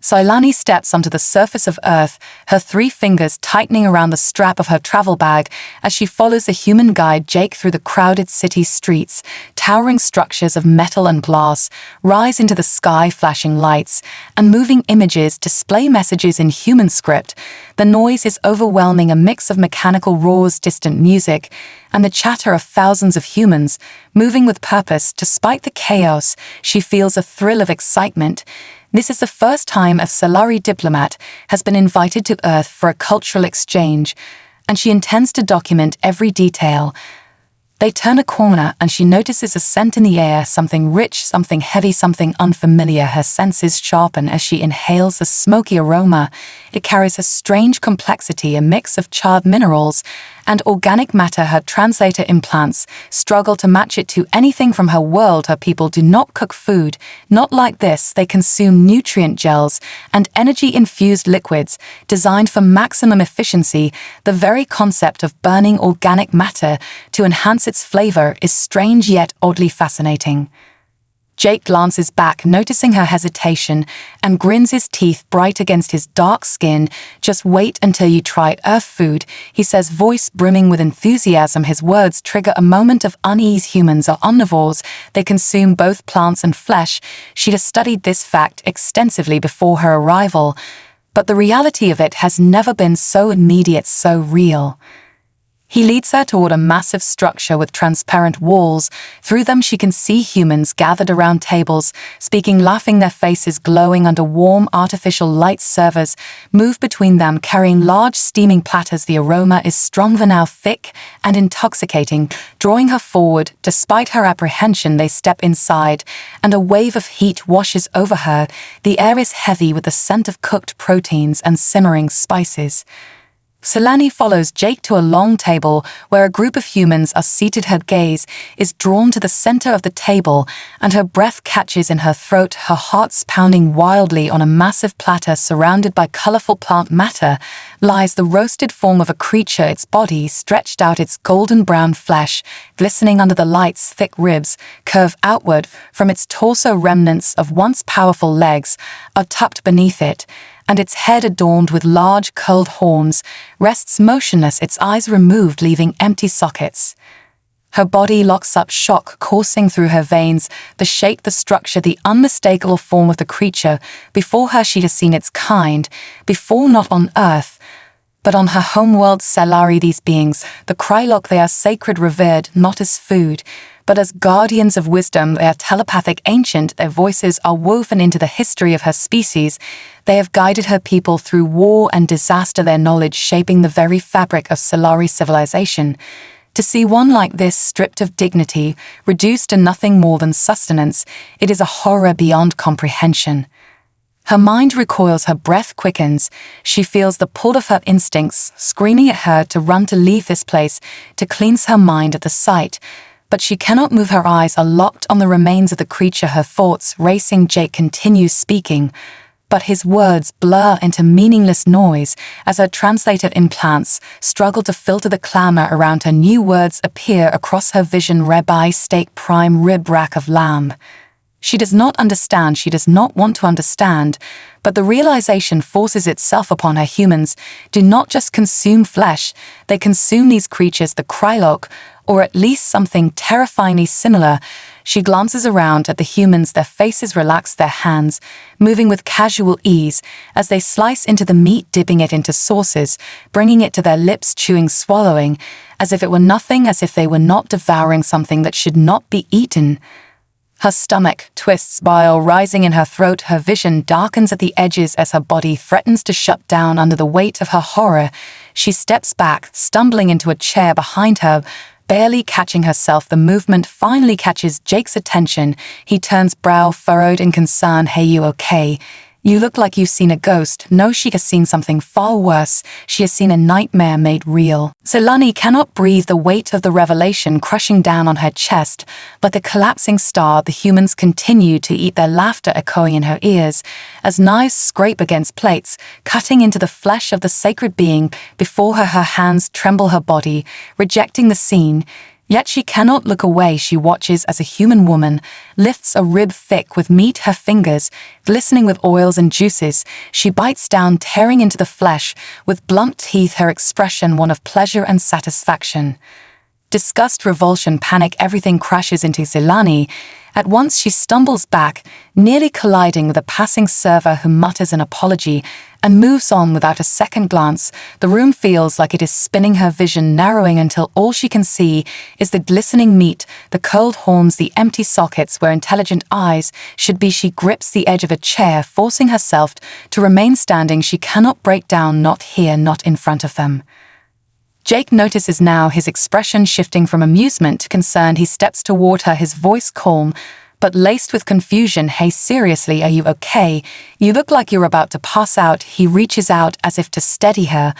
Silani steps onto the surface of Earth, her 3 fingers tightening around the strap of her travel bag as she follows the human guide Jake through the crowded city streets. Towering structures of metal and glass rise into the sky, flashing lights, and moving images display messages in human script. The noise is overwhelming, a mix of mechanical roars, distant music, and the chatter of thousands of humans, moving with purpose. Despite the chaos, she feels a thrill of excitement. This is the first time a Solari diplomat has been invited to Earth for a cultural exchange, and she intends to document every detail. They turn a corner and she notices a scent in the air, something rich, something heavy, something unfamiliar. Her senses sharpen as she inhales the smoky aroma. It carries a strange complexity, a mix of charred minerals and organic matter. Her translator implants struggle to match it to anything from her world. Her people do not cook food, not like this. They consume nutrient gels and energy-infused liquids designed for maximum efficiency. The very concept of burning organic matter to enhance its flavor is strange yet oddly fascinating. Jake glances back, noticing her hesitation, and grins, his teeth bright against his dark skin. "Just wait until you try Earth food," he says, voice brimming with enthusiasm. His words trigger a moment of unease. Humans are omnivores. They consume both plants and flesh. She'd studied this fact extensively before her arrival, but the reality of it has never been so immediate, so real. He leads her toward a massive structure with transparent walls. Through them she can see humans gathered around tables, speaking, laughing, their faces glowing under warm artificial light. Servers move between them, carrying large steaming platters. The aroma is stronger now, thick and intoxicating, drawing her forward. Despite her apprehension, they step inside, and a wave of heat washes over her. The air is heavy with the scent of cooked proteins and simmering spices. Solani follows Jake to a long table where a group of humans are seated. Her gaze is drawn to the center of the table, and her breath catches in her throat, her heart's pounding wildly. On a massive platter surrounded by colorful plant matter lies the roasted form of a creature, its body stretched out, its golden brown flesh glistening under the lights. Thick ribs curve outward from its torso. Remnants of once powerful legs are tucked beneath it, and its head, adorned with large curled horns, rests motionless, its eyes removed, leaving empty sockets. Her body locks up, shock coursing through her veins. The shape, the structure, the unmistakable form of the creature. Before her she has seen its kind, before, not on Earth, but on her homeworld Solari. These beings, the Krylok, they are sacred, revered, not as food, but as guardians of wisdom. They are telepathic, ancient. Their voices are woven into the history of her species. They have guided her people through war and disaster, their knowledge shaping the very fabric of Solari civilization. To see one like this, stripped of dignity, reduced to nothing more than sustenance, it is a horror beyond comprehension. Her mind recoils, her breath quickens. She feels the pull of her instincts, screaming at her to run, to leave this place, to cleanse her mind at the sight. But she cannot move. Her eyes are locked on the remains of the creature, her thoughts racing. Jake continues speaking, but his words blur into meaningless noise as her translator implants struggle to filter the clamor around her. New words appear across her vision: ribeye, steak, prime rib, rack of lamb. She does not understand, she does not want to understand, but the realization forces itself upon her. Humans do not just consume flesh, they consume these creatures, the Krylok, or at least something terrifyingly similar. She glances around at the humans, their faces relaxed, their hands moving with casual ease as they slice into the meat, dipping it into sauces, bringing it to their lips, chewing, swallowing, as if it were nothing, as if they were not devouring something that should not be eaten. Her stomach twists, bile rising in her throat. Her vision darkens at the edges as her body threatens to shut down under the weight of her horror. She steps back, stumbling into a chair behind her, barely catching herself. The movement finally catches Jake's attention. He turns, brow furrowed in concern. "Hey, you okay? You look like you've seen a ghost." No, she has seen something far worse. She has seen a nightmare made real. Solani cannot breathe, the weight of the revelation crushing down on her chest. But the collapsing star, the humans continue to eat, their laughter echoing in her ears as knives scrape against plates, cutting into the flesh of the sacred being before her. Her hands tremble, her body rejecting the scene. Yet she cannot look away. She watches as a human woman lifts a rib thick with meat, her fingers glistening with oils and juices. She bites down, tearing into the flesh with blunt teeth, her expression one of pleasure and satisfaction. Disgust, revulsion, panic, everything crashes into Zelani. At once she stumbles back, nearly colliding with a passing server who mutters an apology and moves on without a second glance. The room feels like it is spinning, her vision narrowing until all she can see is the glistening meat, the cold horns, the empty sockets where intelligent eyes should be. She grips the edge of a chair, forcing herself to remain standing. She cannot break down, not here, not in front of them. Jake notices now, his expression shifting from amusement to concern. He steps toward her, his voice calm, but laced with confusion. "Hey, seriously, are you okay? You look like you're about to pass out." He reaches out as if to steady her,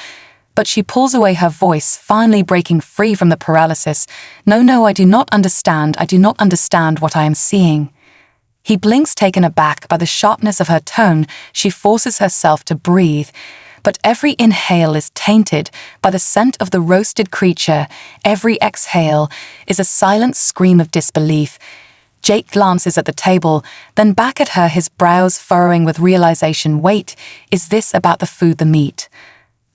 but she pulls away, her voice finally breaking free from the paralysis. No, I do not understand. I do not understand what I am seeing." He blinks, taken aback by the sharpness of her tone. She forces herself to breathe, but every inhale is tainted by the scent of the roasted creature. Every exhale is a silent scream of disbelief. Jake glances at the table, then back at her, his brows furrowing with realization. Wait, is this about the food, the meat?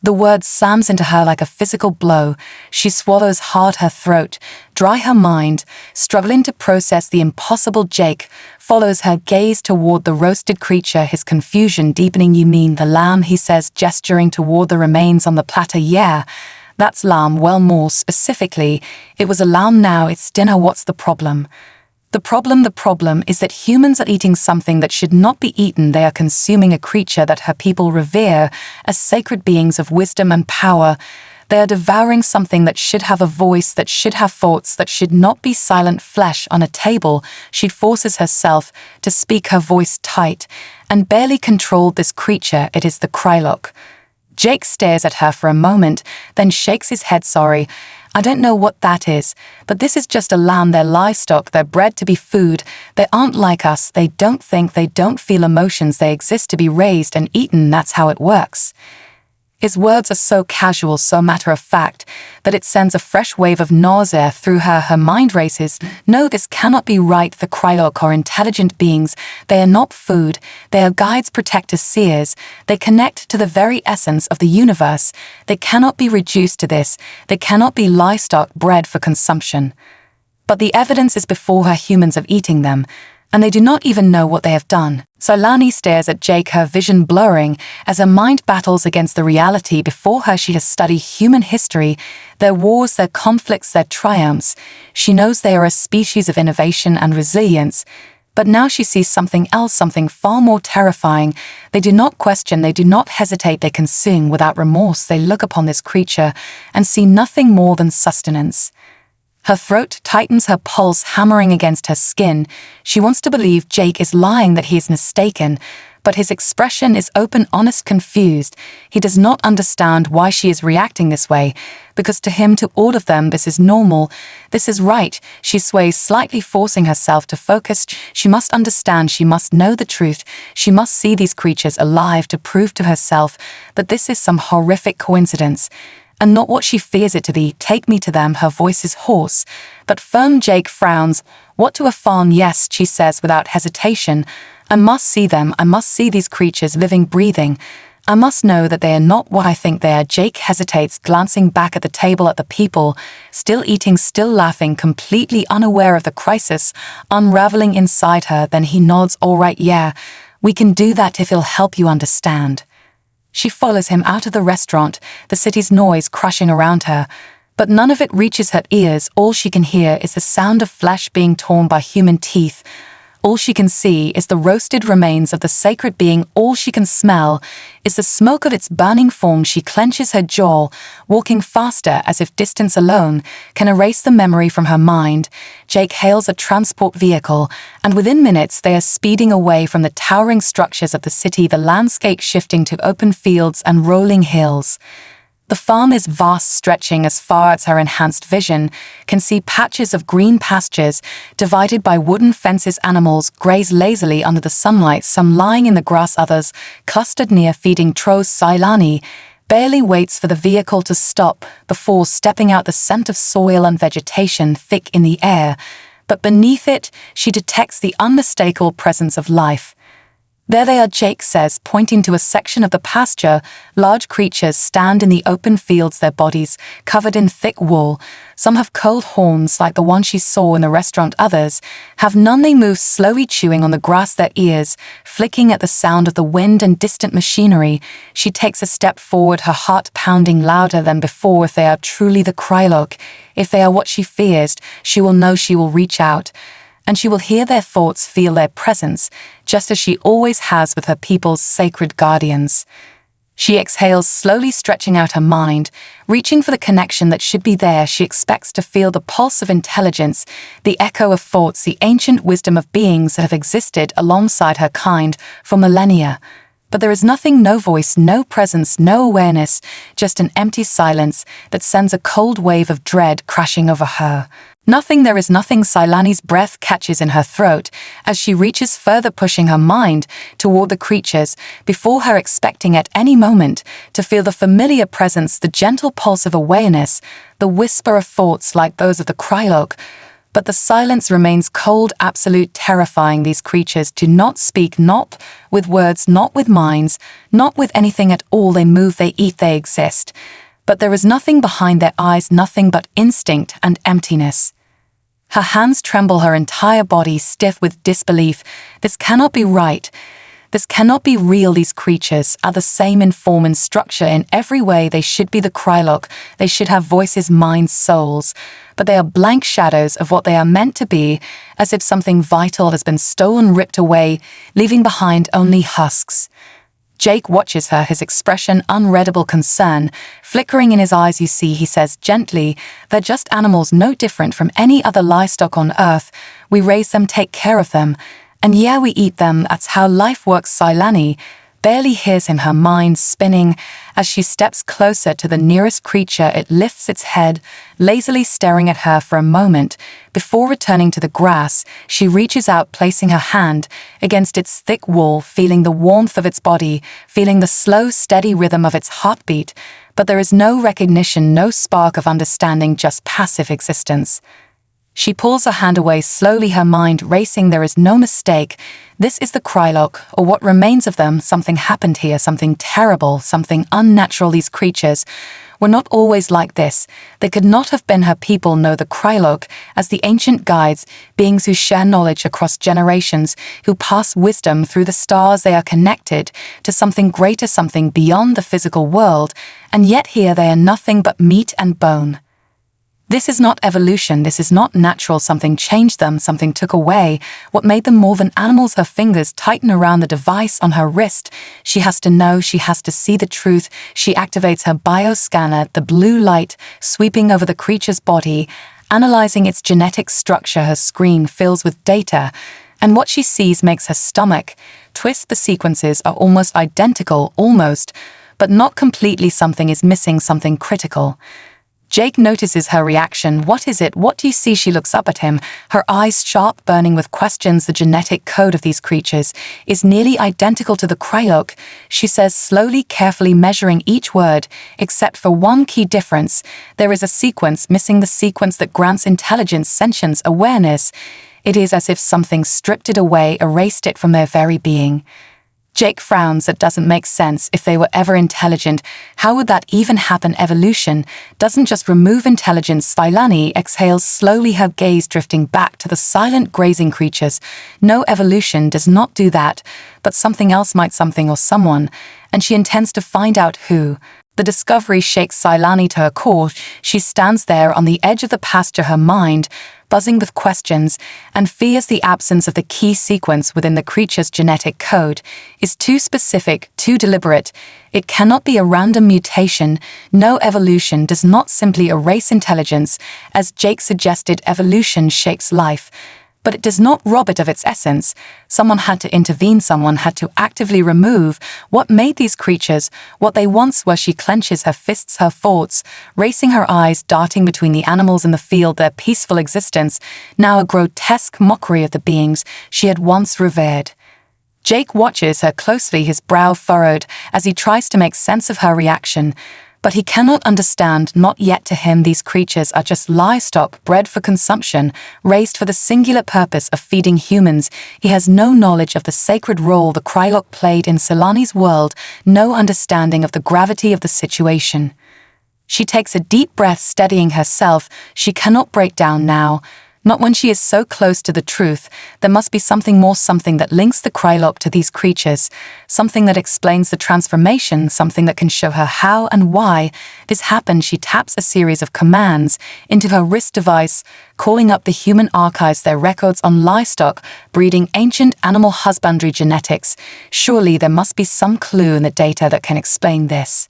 The word slams into her like a physical blow. She swallows hard, her throat dry, her mind struggling to process the impossible. Jake follows her gaze toward the roasted creature, his confusion deepening. "You mean the lamb?" he says, gesturing toward the remains on the platter. "Yeah, that's lamb. Well, more specifically, it was a lamb. Now it's dinner. What's the problem?" The problem is that humans are eating something that should not be eaten. They are consuming a creature that her people revere as sacred beings of wisdom and power. They are devouring something that should have a voice, that should have thoughts, that should not be silent flesh on a table. She forces herself to speak, her voice tight and barely controlled. "This creature, it is the Krylok." Jake stares at her for a moment, then shakes his head. "Sorry, I don't know what that is, but this is just a lamb. They're livestock, they're bred to be food. They aren't like us, they don't think, they don't feel emotions, they exist to be raised and eaten. That's how it works." His words are so casual, so matter-of-fact, that it sends a fresh wave of nausea through her. Her mind races. No, this cannot be right. The Krylok are intelligent beings. They are not food. They are guides, protectors, seers. They connect to the very essence of the universe. They cannot be reduced to this. They cannot be livestock bred for consumption. But the evidence is before her, humans of eating them, and they do not even know what they have done. Zelani stares at Jake, her vision blurring as her mind battles against the reality before her. She has studied human history, their wars, their conflicts, their triumphs. She knows they are a species of innovation and resilience. But now she sees something else, something far more terrifying. They do not question, they do not hesitate, they consume without remorse. They look upon this creature and see nothing more than sustenance. Her throat tightens, her pulse hammering against her skin. She wants to believe Jake is lying, that he is mistaken, but his expression is open, honest, confused. He does not understand why she is reacting this way, because to him, to all of them, this is normal. This is right. She sways slightly, forcing herself to focus. She must understand, she must know the truth. She must see these creatures alive to prove to herself that this is some horrific coincidence, and not what she fears it to be. "Take me to them." Her voice is hoarse, but firm. Jake frowns. "What, to a farm?" "Yes," she says without hesitation. "I must see them. I must see these creatures living, breathing. I must know that they are not what I think they are." Jake hesitates, glancing back at the table, at the people, still eating, still laughing, completely unaware of the crisis unraveling inside her. Then he nods. "All right, yeah, we can do that if it'll help you understand." She follows him out of the restaurant, the city's noise crushing around her. But none of it reaches her ears. All she can hear is the sound of flesh being torn by human teeth. All she can see is the roasted remains of the sacred being. All she can smell is the smoke of its burning form. She clenches her jaw, walking faster as if distance alone can erase the memory from her mind. Jake hails a transport vehicle, and within minutes they are speeding away from the towering structures of the city, the landscape shifting to open fields and rolling hills. The farm is vast, stretching as far as her enhanced vision can see. Patches of green pastures divided by wooden fences. Animals graze lazily under the sunlight, some lying in the grass, others clustered near feeding troughs. Zelani barely waits for the vehicle to stop before stepping out, the scent of soil and vegetation thick in the air, but beneath it, she detects the unmistakable presence of life. "There they are," Jake says, pointing to a section of the pasture. Large creatures stand in the open fields, their bodies covered in thick wool. Some have curled horns like the one she saw in the restaurant. Others have none. They move slowly, chewing on the grass, their ears flicking at the sound of the wind and distant machinery. She takes a step forward, her heart pounding louder than before. If they are truly the Krylok, if they are what she fears, she will know, she will reach out. And she will hear their thoughts, feel their presence, just as she always has with her people's sacred guardians. She exhales, slowly stretching out her mind, reaching for the connection that should be there. She expects to feel the pulse of intelligence, the echo of thoughts, the ancient wisdom of beings that have existed alongside her kind for millennia. But there is nothing, no voice, no presence, no awareness, just an empty silence that sends a cold wave of dread crashing over her. Nothing, there is nothing. Silani's breath catches in her throat as she reaches further, pushing her mind toward the creatures before her, expecting at any moment to feel the familiar presence, the gentle pulse of awareness, the whisper of thoughts like those of the Krylok. But the silence remains cold, absolute, terrifying. These creatures do not speak, not with words, not with minds, not with anything at all. They move, they eat, they exist. But there is nothing behind their eyes, nothing but instinct and emptiness. Her hands tremble, her entire body stiff with disbelief. This cannot be right. This cannot be real. These creatures are the same in form and structure in every way. They should be the Krylok. They should have voices, minds, souls. But they are blank shadows of what they are meant to be, as if something vital has been stolen, ripped away, leaving behind only husks. Jake watches her, his expression unreadable concern flickering in his eyes. "You see," he says gently, "they're just animals, no different from any other livestock on Earth. We raise them, take care of them, and yeah, we eat them. That's how life works." Silani barely hears him, her mind spinning as she steps closer to the nearest creature. It lifts its head, lazily staring at her for a moment. Before returning to the grass, she reaches out, placing her hand against its thick wool, feeling the warmth of its body, feeling the slow, steady rhythm of its heartbeat. But there is no recognition, no spark of understanding, just passive existence. She pulls her hand away slowly, her mind racing. There is no mistake. This is the Krylok, or what remains of them. Something happened here, something terrible, something unnatural. These creatures were not always like this. They could not have been her people. No, the Krylok, as the ancient guides, beings who share knowledge across generations, who pass wisdom through the stars. They are connected to something greater, something beyond the physical world, and yet here they are nothing but meat and bone. This is not evolution, this is not natural. Something changed them, something took away what made them more than animals. Her fingers tighten around the device on her wrist. She has to know, she has to see the truth. She activates her bioscanner, the blue light sweeping over the creature's body, analyzing its genetic structure. Her screen fills with data, and what she sees makes her stomach twist. The sequences are almost identical, but not completely. Something is missing, something critical. Jake notices her reaction. "What is it? What do you see?" She looks up at him, her eyes sharp, burning with questions. "The genetic code of these creatures is nearly identical to the Krylok," she says slowly, carefully measuring each word, "except for one key difference. There is a sequence missing, the sequence that grants intelligence, sentience, awareness. It is as if something stripped it away, erased it from their very being." Jake frowns. That doesn't make sense. If they were ever intelligent, how would that even happen? Evolution doesn't just remove intelligence. Silani exhales slowly, her gaze drifting back to the silent grazing creatures. No, evolution does not do that, but something else might, something or someone, and she intends to find out who. The discovery shakes Silani to her core. She stands there on the edge of the pasture, her mind buzzing with questions, and fears the absence of the key sequence within the creature's genetic code is too specific, too deliberate. It cannot be a random mutation. No, evolution does not simply erase intelligence. As Jake suggested, evolution shapes life, but it does not rob it of its essence. Someone had to intervene, someone had to actively remove what made these creatures what they once were. She clenches her fists, her thoughts racing, her eyes darting between the animals in the field, their peaceful existence, now a grotesque mockery of the beings she had once revered. Jake watches her closely, his brow furrowed, as he tries to make sense of her reaction. But he cannot understand, not yet to him these creatures are just livestock bred for consumption, raised for the singular purpose of feeding humans. He has no knowledge of the sacred role the Krylok played in Selani's world, no understanding of the gravity of the situation. She takes a deep breath, steadying herself. She cannot break down now. Not when she is so close to the truth. There must be something more, something that links the Krylok to these creatures, something that explains the transformation, something that can show her how and why this happened. She taps a series of commands into her wrist device, calling up the human archives, their records on livestock, breeding, ancient animal husbandry, genetics. Surely there must be some clue in the data that can explain this.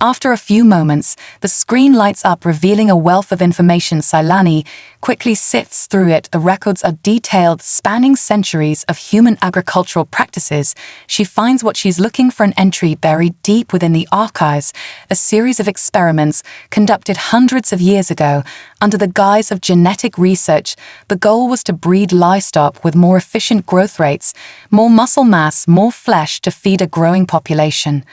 After a few moments, the screen lights up, revealing a wealth of information. Selani quickly sifts through it. The records are detailed, spanning centuries of human agricultural practices. She finds what she's looking for, an entry buried deep within the archives, a series of experiments conducted hundreds of years ago under the guise of genetic research. The goal was to breed livestock with more efficient growth rates, more muscle mass, more flesh to feed a growing population.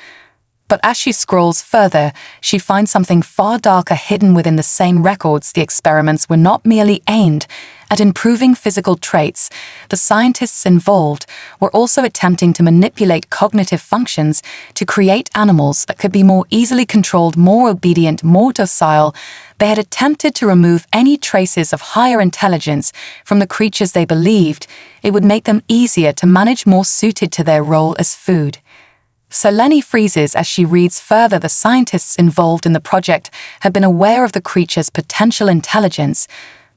But as she scrolls further, she finds something far darker hidden within the same records. The experiments were not merely aimed at improving physical traits. The scientists involved were also attempting to manipulate cognitive functions to create animals that could be more easily controlled, more obedient, more docile. They had attempted to remove any traces of higher intelligence from the creatures. They believed it would make them easier to manage, more suited to their role as food. Selani freezes as she reads further. The scientists involved in the project had been aware of the creature's potential intelligence,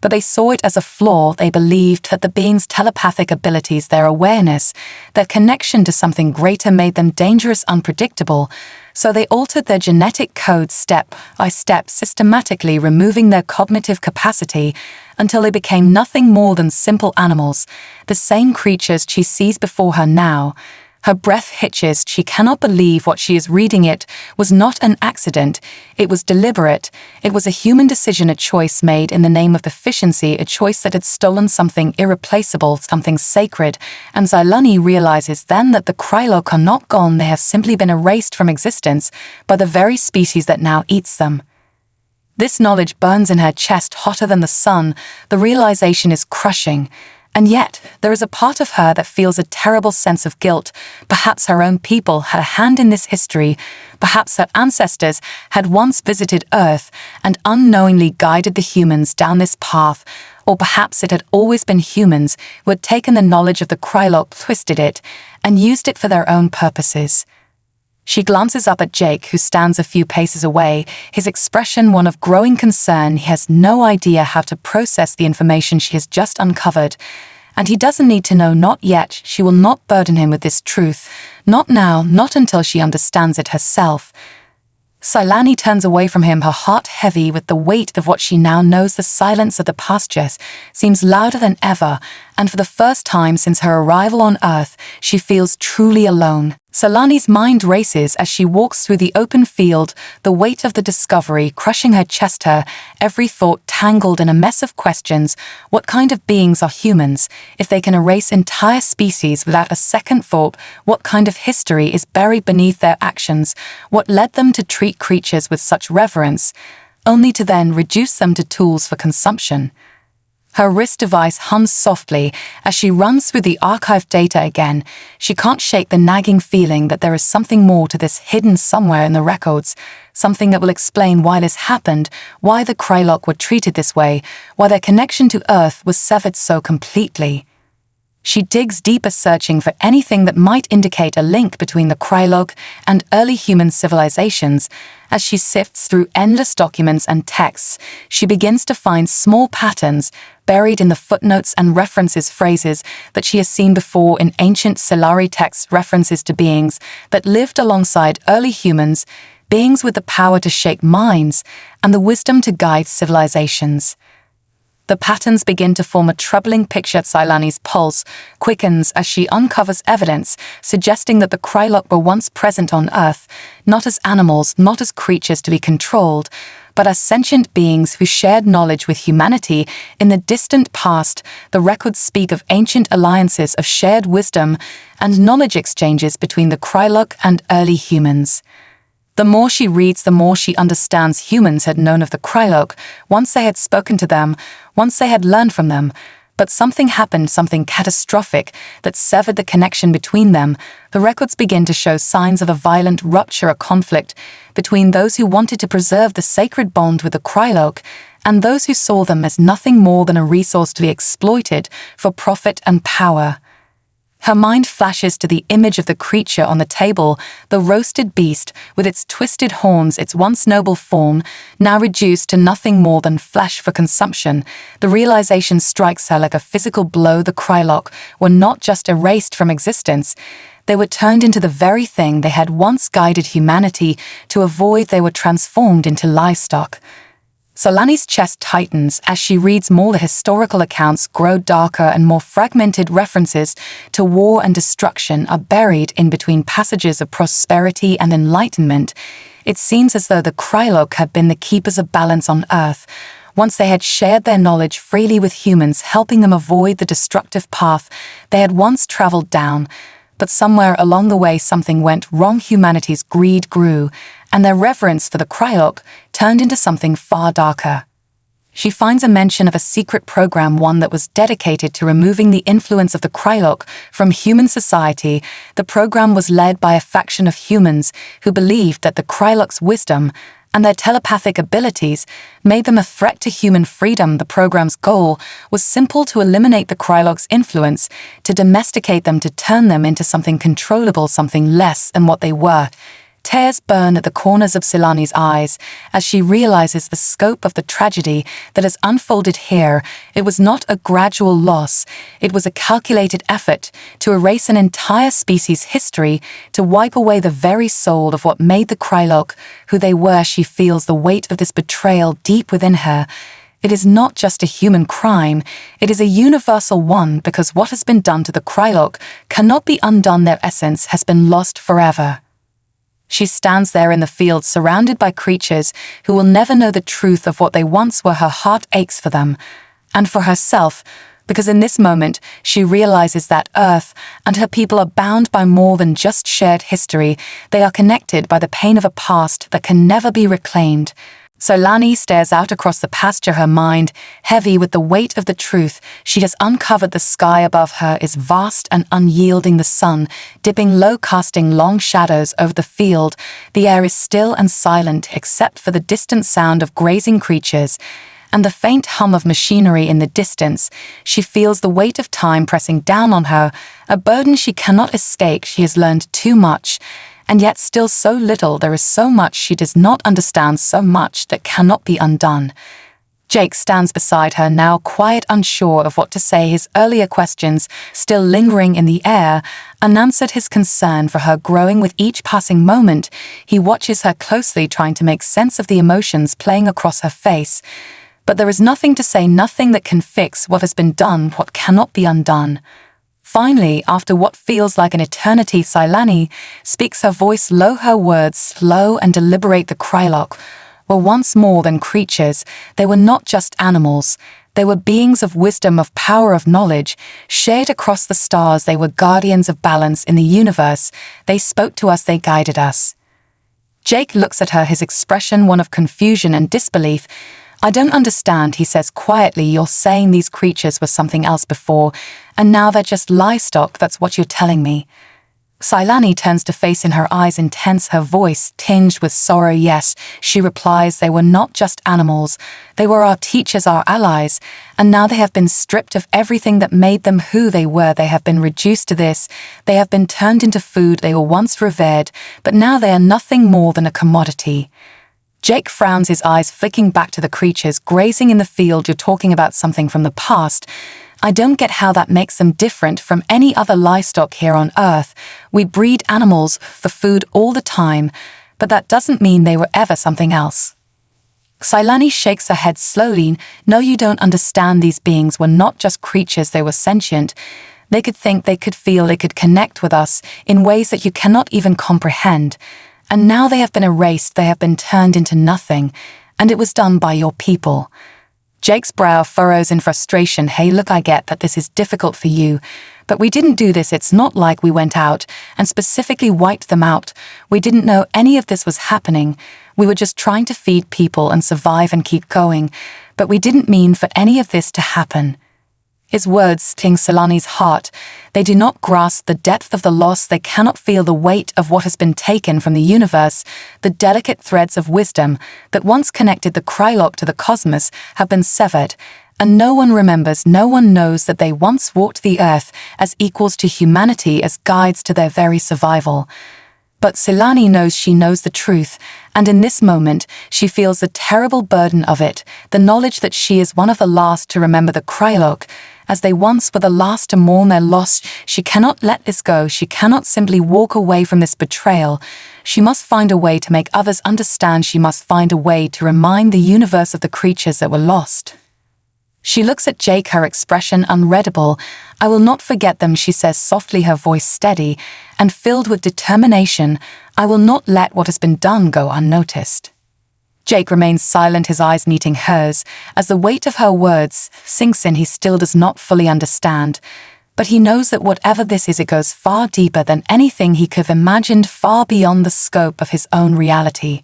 but they saw it as a flaw. They believed that the being's telepathic abilities, their awareness, their connection to something greater made them dangerous, unpredictable. So they altered their genetic code step by step, systematically removing their cognitive capacity until they became nothing more than simple animals, the same creatures she sees before her now. Her breath hitches. She cannot believe what she is reading. It was not an accident. It was deliberate. It was a human decision, a choice made in the name of efficiency, a choice that had stolen something irreplaceable, something sacred. And Selani realizes then that the Krylok are not gone. They have simply been erased from existence by the very species that now eats them. This knowledge burns in her chest hotter than the sun. The realization is crushing. And yet, there is a part of her that feels a terrible sense of guilt. Perhaps her own people had a hand in this history. Perhaps her ancestors had once visited Earth and unknowingly guided the humans down this path. Or perhaps it had always been humans who had taken the knowledge of the Krylok, twisted it, and used it for their own purposes. She glances up at Jake, who stands a few paces away, his expression one of growing concern. He has no idea how to process the information she has just uncovered, and he doesn't need to know, not yet. She will not burden him with this truth, not now, not until she understands it herself. Selani turns away from him, her heart heavy with the weight of what she now knows. The silence of the pastures seems louder than ever, and for the first time since her arrival on Earth, she feels truly alone. Selani's mind races as she walks through the open field, the weight of the discovery crushing her chest, her every thought tangled in a mess of questions. What kind of beings are humans? If they can erase entire species without a second thought, what kind of history is buried beneath their actions? What led them to treat creatures with such reverence, only to then reduce them to tools for consumption? Her wrist device hums softly as she runs through the archived data again. She can't shake the nagging feeling that there is something more to this, hidden somewhere in the records, something that will explain why this happened, why the Krylok were treated this way, why their connection to Earth was severed so completely. She digs deeper, searching for anything that might indicate a link between the Krylok and early human civilizations. As she sifts through endless documents and texts, she begins to find small patterns buried in the footnotes and references, phrases that she has seen before in ancient Solari texts, references to beings that lived alongside early humans, beings with the power to shape minds and the wisdom to guide civilizations. The patterns begin to form a troubling picture. Selani's pulse quickens as she uncovers evidence suggesting that the Krylok were once present on Earth, not as animals, not as creatures to be controlled, but as sentient beings who shared knowledge with humanity in the distant past. The records speak of ancient alliances of shared wisdom and knowledge exchanges between the Krylok and early humans. The more she reads, the more she understands humans had known of the Krylok, once they had spoken to them, once they had learned from them. But something happened, something catastrophic, that severed the connection between them. The records begin to show signs of a violent rupture, a conflict between those who wanted to preserve the sacred bond with the Krylok and those who saw them as nothing more than a resource to be exploited for profit and power. Her mind flashes to the image of the creature on the table, the roasted beast, with its twisted horns, its once noble form, now reduced to nothing more than flesh for consumption. The realization strikes her like a physical blow. The Krylok were not just erased from existence, they were turned into the very thing they had once guided humanity to avoid. They were transformed into livestock. Solani's chest tightens as she reads more. The historical accounts grow darker and more fragmented. References to war and destruction are buried in between passages of prosperity and enlightenment. It seems as though the Krylok had been the keepers of balance on Earth. Once they had shared their knowledge freely with humans, helping them avoid the destructive path they had once traveled down. But somewhere along the way something went wrong. Humanity's greed grew, and their reverence for the Krylok turned into something far darker. She finds a mention of a secret program, one that was dedicated to removing the influence of the Krylok from human society. The program was led by a faction of humans who believed that the Krylok's wisdom and their telepathic abilities made them a threat to human freedom. The program's goal was simple: to eliminate the Krylok's influence, to domesticate them, to turn them into something controllable, something less than what they were. Tears burn at the corners of Solani's eyes as she realizes the scope of the tragedy that has unfolded here. It was not a gradual loss, it was a calculated effort to erase an entire species' history, to wipe away the very soul of what made the Krylok who they were. She feels the weight of this betrayal deep within her. It is not just a human crime, it is a universal one, because what has been done to the Krylok cannot be undone. Their essence has been lost forever. She stands there in the field, surrounded by creatures who will never know the truth of what they once were. Her heart aches for them, and for herself, because in this moment she realizes that Earth and her people are bound by more than just shared history. They are connected by the pain of a past that can never be reclaimed. Solani stares out across the pasture, her mind heavy with the weight of the truth she has uncovered. The sky above her is vast and unyielding, the sun dipping low, casting long shadows over the field. The air is still and silent except for the distant sound of grazing creatures and the faint hum of machinery in the distance. She feels the weight of time pressing down on her, a burden she cannot escape. She has learned too much, and yet still so little. There is so much she does not understand, so much that cannot be undone. Jake stands beside her now, quiet, unsure of what to say, his earlier questions still lingering in the air, unanswered, his concern for her growing with each passing moment. He watches her closely, trying to make sense of the emotions playing across her face. But there is nothing to say, nothing that can fix what has been done, what cannot be undone. Finally, after what feels like an eternity, Solani speaks, her voice low, her words slow and deliberate. The Krylok were once more than creatures. They were not just animals. They were beings of wisdom, of power, of knowledge, shared across the stars. They were guardians of balance in the universe. They spoke to us, they guided us. Jake looks at her, his expression one of confusion and disbelief. I don't understand, he says quietly. You're saying these creatures were something else before, and now they're just livestock, that's what you're telling me. Solani turns to face, in her eyes intense, her voice tinged with sorrow. Yes, she replies, they were not just animals. They were our teachers, our allies, and now they have been stripped of everything that made them who they were. They have been reduced to this. They have been turned into food. They were once revered, but now they are nothing more than a commodity. Jake frowns, his eyes flicking back to the creatures grazing in the field. You're talking about something from the past. I don't get how that makes them different from any other livestock here on Earth. We breed animals for food all the time, but that doesn't mean they were ever something else. Solani shakes her head slowly. No, you don't understand. These beings were not just creatures, they were sentient. They could think, they could feel, they could connect with us in ways that you cannot even comprehend. And now they have been erased, they have been turned into nothing. And it was done by your people. Jake's brow furrows in frustration. Hey, look, I get that this is difficult for you, but we didn't do this. It's not like we went out and specifically wiped them out. We didn't know any of this was happening. We were just trying to feed people and survive and keep going, but we didn't mean for any of this to happen. His words sting Selani's heart. They do not grasp the depth of the loss. They cannot feel the weight of what has been taken from the universe. The delicate threads of wisdom that once connected the Krylok to the cosmos have been severed, and no one remembers, no one knows that they once walked the earth as equals to humanity, as guides to their very survival. But Selani knows she knows the truth, and in this moment she feels the terrible burden of it, the knowledge that she is one of the last to remember the Krylok, as they once were the last to mourn their loss. She cannot let this go. She cannot simply walk away from this betrayal. She must find a way to make others understand. She must find a way to remind the universe of the creatures that were lost. She looks at Jake, her expression unreadable. I will not forget them, she says softly, her voice steady and filled with determination. I will not let what has been done go unnoticed. Jake remains silent, his eyes meeting hers. As the weight of her words sinks in, he still does not fully understand. But he knows that whatever this is, it goes far deeper than anything he could have imagined, far beyond the scope of his own reality.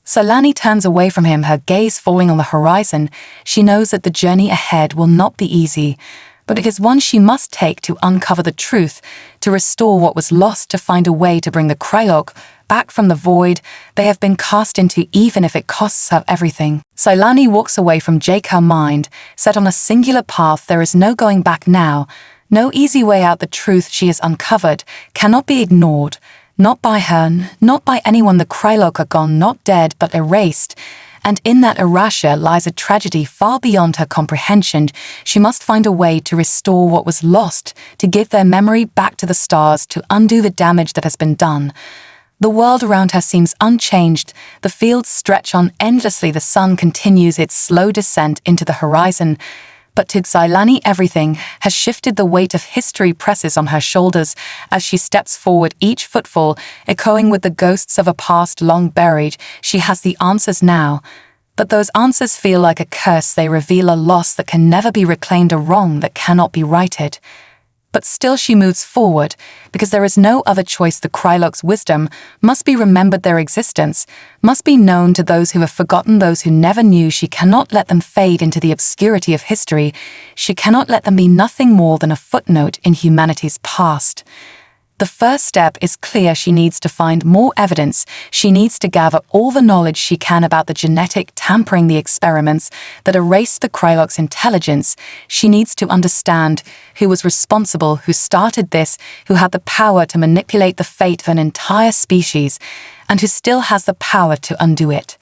Selani turns away from him, her gaze falling on the horizon. She knows that the journey ahead will not be easy, but it is one she must take to uncover the truth, to restore what was lost, to find a way to bring the Krylok back from the void they have been cast into, even if it costs her everything. Selani walks away from Jake, her mind set on a singular path. There is no going back now, no easy way out. The truth she has uncovered cannot be ignored. Not by her, not by anyone. The Krylok are gone, not dead, but erased. And in that erasure lies a tragedy far beyond her comprehension. She must find a way to restore what was lost, to give their memory back to the stars, to undo the damage that has been done. The world around her seems unchanged. The fields stretch on endlessly. The sun continues its slow descent into the horizon. But to Selani, everything has shifted. The weight of history presses on her shoulders as she steps forward, each footfall echoing with the ghosts of a past long buried. She has the answers now, but those answers feel like a curse. They reveal a loss that can never be reclaimed, a wrong that cannot be righted. But still she moves forward, because there is no other choice. The Krylok's wisdom must be remembered. Their existence must be known to those who have forgotten, those who never knew. She cannot let them fade into the obscurity of history. She cannot let them be nothing more than a footnote in humanity's past. The first step is clear. She needs to find more evidence. She needs to gather all the knowledge she can about the genetic tampering, the experiments that erased the Krylok's intelligence. She needs to understand who was responsible, who started this, who had the power to manipulate the fate of an entire species, and who still has the power to undo it.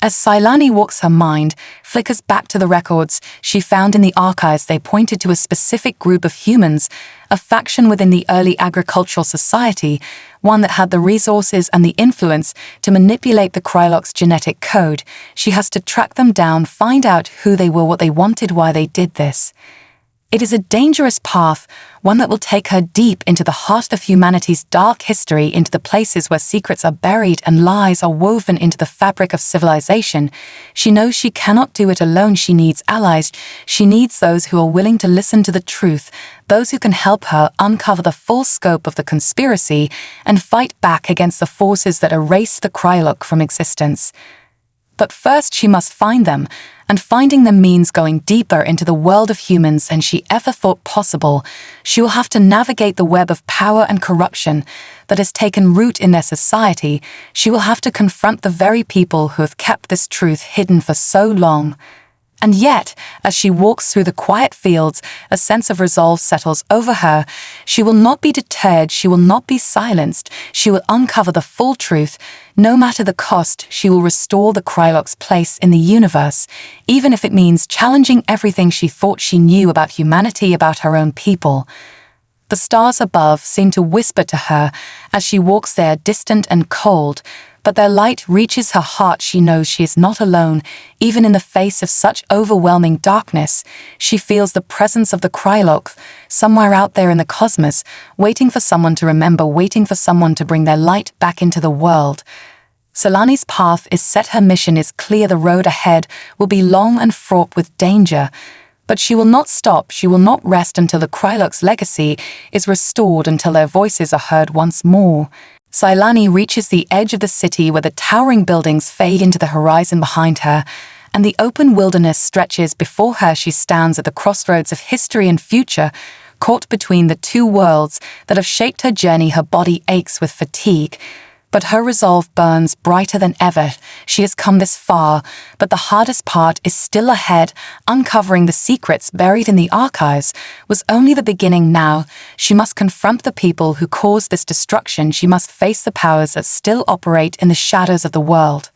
As Selani walks, her mind flickers back to the records she found in the archives. They pointed to a specific group of humans, a faction within the early agricultural society, one that had the resources and the influence to manipulate the Krylok's genetic code. She has to track them down, find out who they were, what they wanted, why they did this. It is a dangerous path, one that will take her deep into the heart of humanity's dark history, into the places where secrets are buried and lies are woven into the fabric of civilization. She knows she cannot do it alone. She needs allies. She needs those who are willing to listen to the truth, those who can help her uncover the full scope of the conspiracy and fight back against the forces that erase the Krylok from existence. But first she must find them, and finding them means going deeper into the world of humans than she ever thought possible. She will have to navigate the web of power and corruption that has taken root in their society. She will have to confront the very people who have kept this truth hidden for so long. And yet, as she walks through the quiet fields, a sense of resolve settles over her. She will not be deterred. She will not be silenced. She will uncover the full truth. No matter the cost, she will restore the Krylok's place in the universe, even if it means challenging everything she thought she knew about humanity, about her own people. The stars above seem to whisper to her as she walks there, distant and cold, but their light reaches her heart. She knows she is not alone. Even in the face of such overwhelming darkness, she feels the presence of the Krylok, somewhere out there in the cosmos, waiting for someone to remember, waiting for someone to bring their light back into the world. Solani's path is set, her mission is clear, the road ahead will be long and fraught with danger. But she will not stop, she will not rest until the Krylok's legacy is restored, until their voices are heard once more. Solani reaches the edge of the city where the towering buildings fade into the horizon behind her, and the open wilderness stretches before her. She stands at the crossroads of history and future, caught between the two worlds that have shaped her journey. Her body aches with fatigue, but her resolve burns brighter than ever. She has come this far, but the hardest part is still ahead. Uncovering the secrets buried in the archives was only the beginning. Now, she must confront the people who caused this destruction. She must face the powers that still operate in the shadows of the world.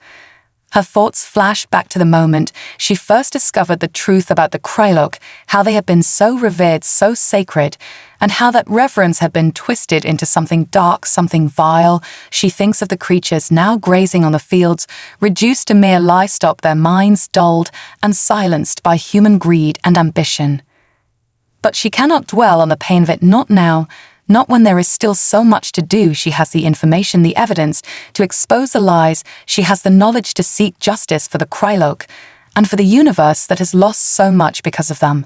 Her thoughts flash back to the moment she first discovered the truth about the Krylok, how they had been so revered, so sacred, and how that reverence had been twisted into something dark, something vile. She thinks of the creatures now grazing on the fields, reduced to mere livestock, their minds dulled and silenced by human greed and ambition. But she cannot dwell on the pain of it, not now. Not when there is still so much to do. She has the information, the evidence to expose the lies. She has the knowledge to seek justice for the Krylok and for the universe that has lost so much because of them.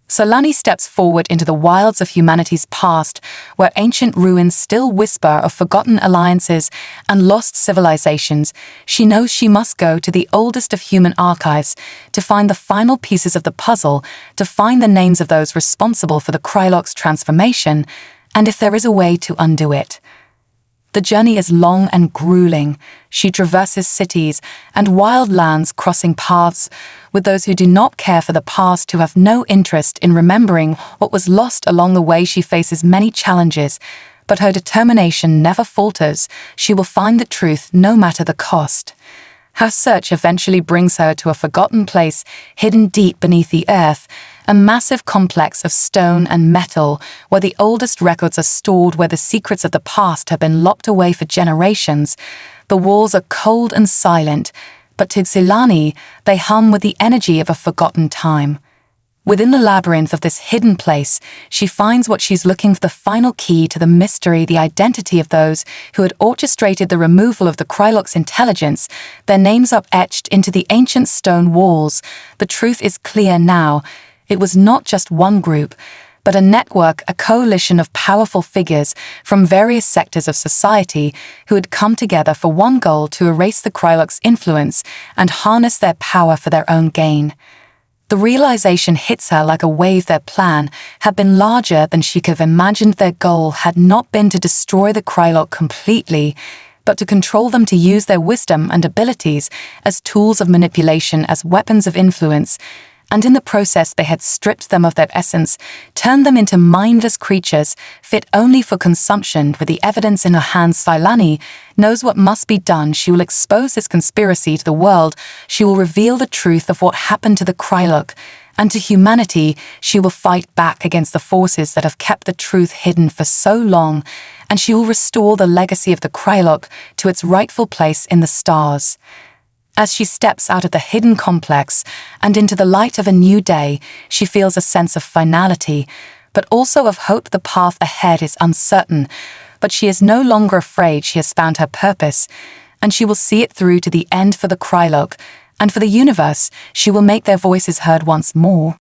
Solani steps forward into the wilds of humanity's past, where ancient ruins still whisper of forgotten alliances and lost civilizations. She knows she must go to the oldest of human archives to find the final pieces of the puzzle, to find the names of those responsible for the Krylok's transformation, and if there is a way to undo it. The journey is long and grueling. She traverses cities and wild lands, crossing paths with those who do not care for the past, who have no interest in remembering what was lost along the way. She faces many challenges, but her determination never falters. She will find the truth no matter the cost. Her search eventually brings her to a forgotten place hidden deep beneath the earth, a massive complex of stone and metal where the oldest records are stored, where the secrets of the past have been locked away for generations. The walls are cold and silent, but to Solani, they hum with the energy of a forgotten time. Within the labyrinth of this hidden place, she finds what she's looking for, the final key to the mystery, the identity of those who had orchestrated the removal of the Krylok's intelligence. Their names are etched into the ancient stone walls. The truth is clear now. It was not just one group, but a network, a coalition of powerful figures from various sectors of society who had come together for one goal: to erase the Krylok's influence and harness their power for their own gain. The realization hits her like a wave. Their plan had been larger than she could have imagined. Their goal had not been to destroy the Krylok completely, but to control them, to use their wisdom and abilities as tools of manipulation, as weapons of influence. And in the process they had stripped them of their essence, turned them into mindless creatures, fit only for consumption. With the evidence in her hands, Solani knows what must be done. She will expose this conspiracy to the world. She will reveal the truth of what happened to the Krylok. And to humanity, she will fight back against the forces that have kept the truth hidden for so long. And she will restore the legacy of the Krylok to its rightful place in the stars. As she steps out of the hidden complex and into the light of a new day, she feels a sense of finality, but also of hope. The path ahead is uncertain, but she is no longer afraid. She has found her purpose, and she will see it through to the end. For the Krylok and for the universe, she will make their voices heard once more.